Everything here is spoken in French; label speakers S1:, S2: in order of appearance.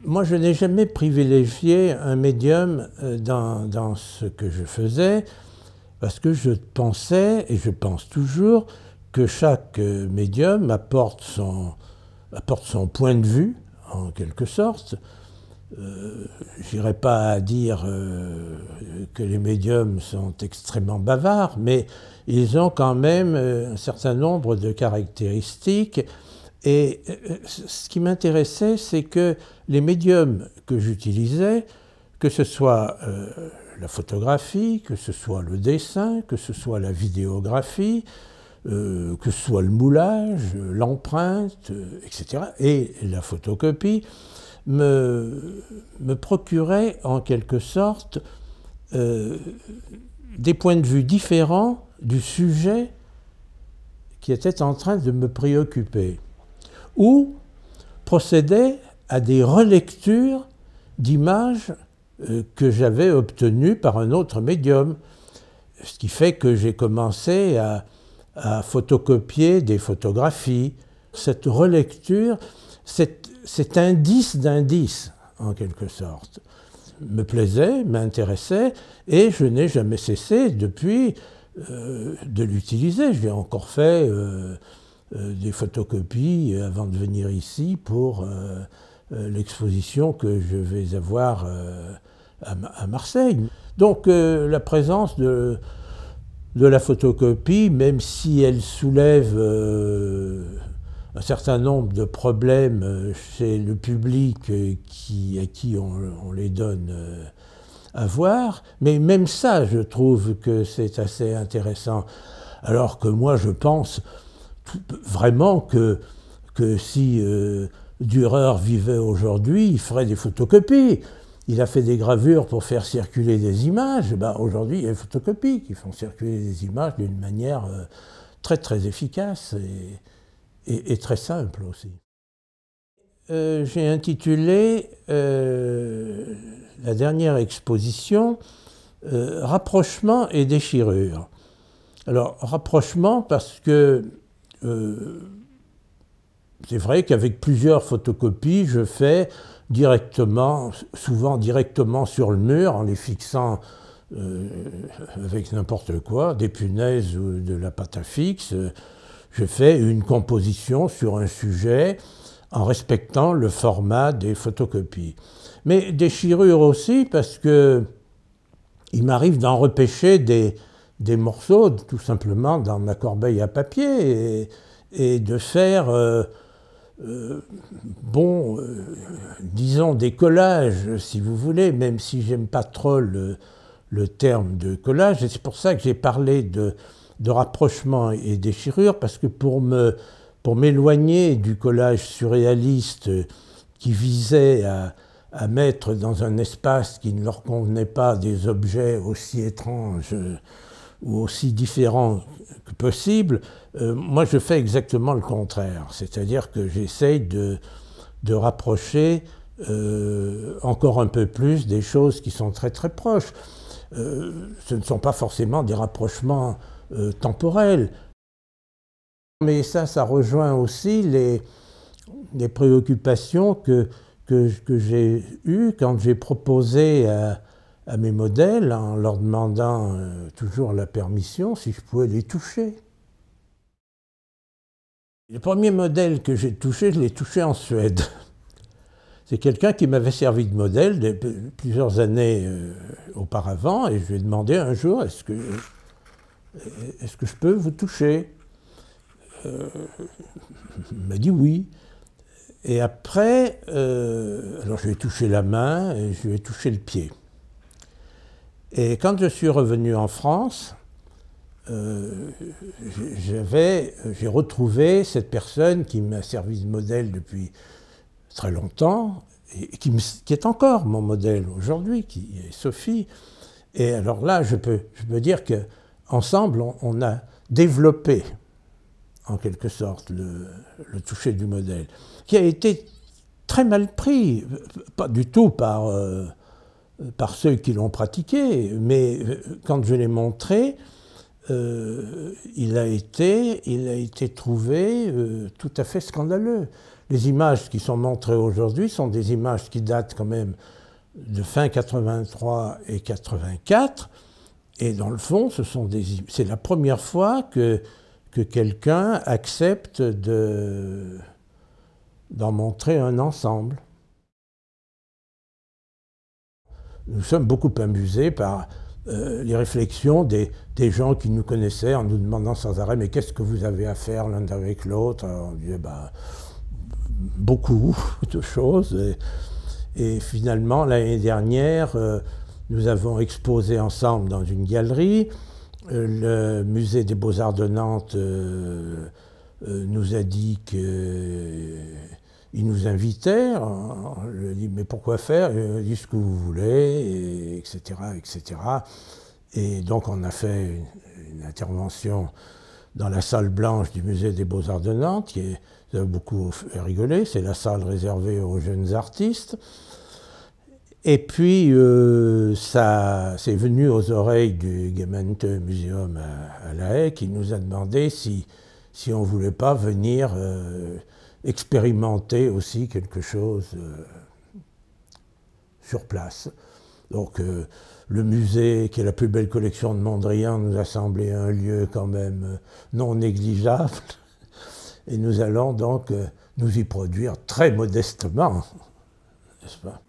S1: Moi, je n'ai jamais privilégié un médium dans ce que je faisais, parce que je pensais, et je pense toujours, que chaque médium apporte son point de vue, en quelque sorte. Je n'irai pas à dire que les médiums sont extrêmement bavards, mais ils ont quand même un certain nombre de caractéristiques. Et ce qui m'intéressait, c'est que les médiums que j'utilisais, que ce soit la photographie, que ce soit le dessin, que ce soit la vidéographie, que ce soit le moulage, l'empreinte, etc., et la photocopie, me procuraient en quelque sorte des points de vue différents du sujet qui était en train de me préoccuper, ou procédaient à des relectures d'images que j'avais obtenues par un autre médium. Ce qui fait que j'ai commencé à photocopier des photographies. Cette relecture, cet indice d'indice, en quelque sorte, me plaisait, m'intéressait, et je n'ai jamais cessé depuis de l'utiliser. J'ai encore fait des photocopies avant de venir ici pour l'exposition que je vais avoir à Marseille. Donc la présence de la photocopie, même si elle soulève un certain nombre de problèmes chez le public à qui on les donne à voir, mais même ça, je trouve que c'est assez intéressant. Alors que moi, je pense vraiment que si Dürer vivait aujourd'hui, il ferait des photocopies. Il a fait des gravures pour faire circuler des images. Ben, aujourd'hui, il y a des photocopies qui font circuler des images d'une manière très très efficace et très simple aussi. J'ai intitulé la dernière exposition Rapprochement et déchirure. Alors, rapprochement parce que c'est vrai qu'avec plusieurs photocopies, je fais directement, souvent directement sur le mur, en les fixant avec n'importe quoi, des punaises ou de la pâte à fixe. Je fais une composition sur un sujet en respectant le format des photocopies. Mais déchirure aussi parce que il m'arrive d'en repêcher des morceaux, tout simplement, dans ma corbeille à papier et de faire, disons, des collages, si vous voulez, même si j'aime pas trop le terme de collage. Et c'est pour ça que j'ai parlé de rapprochement et déchirure, parce que pour m'éloigner du collage surréaliste qui visait à mettre dans un espace qui ne leur convenait pas des objets aussi étranges ou aussi différents que possible, moi je fais exactement le contraire. C'est-à-dire que j'essaye de rapprocher encore un peu plus des choses qui sont très très proches. Ce ne sont pas forcément des rapprochements temporels. Mais ça rejoint aussi les préoccupations que j'ai eues quand j'ai proposé à mes modèles, en leur demandant toujours la permission, si je pouvais les toucher. Le premier modèle que j'ai touché, je l'ai touché en Suède. C'est quelqu'un qui m'avait servi de modèle plusieurs années auparavant, et je lui ai demandé un jour, est-ce que je peux vous toucher? Il m'a dit oui. Et après, alors je lui ai touché la main et je lui ai touché le pied. Et quand je suis revenu en France, j'ai retrouvé cette personne qui m'a servi de modèle depuis très longtemps, et qui est encore mon modèle aujourd'hui, qui est Sophie. Et alors là, je peux dire qu'ensemble, on a développé, en quelque sorte, le toucher du modèle, qui a été très mal pris, pas du tout par ceux qui l'ont pratiqué, mais quand je l'ai montré, il a été trouvé tout à fait scandaleux. Les images qui sont montrées aujourd'hui sont des images qui datent quand même de fin 83 et 84. Et dans le fond, c'est la première fois que quelqu'un accepte d'en montrer un ensemble. Nous sommes beaucoup amusés par les réflexions des gens qui nous connaissaient en nous demandant sans arrêt « mais qu'est-ce que vous avez à faire l'un avec l'autre » On disait bah, « beaucoup de choses ». Et finalement, l'année dernière, nous avons exposé ensemble dans une galerie. Le musée des Beaux-Arts de Nantes nous a dit qu'il nous invitait. On lui a dit « mais pourquoi faire ?» Il a dit « ce que vous voulez », etc., etc. Et donc on a fait une intervention dans la salle blanche du musée des Beaux-Arts de Nantes, qui a beaucoup rigolé. C'est la salle réservée aux jeunes artistes. Et puis, ça c'est venu aux oreilles du Gemeente Museum à La Haye, qui nous a demandé si on ne voulait pas venir expérimenter aussi quelque chose sur place. Donc, le musée, qui est la plus belle collection de Mondrian, nous a semblé un lieu quand même non négligeable. Et nous allons donc nous y produire très modestement, n'est-ce pas ?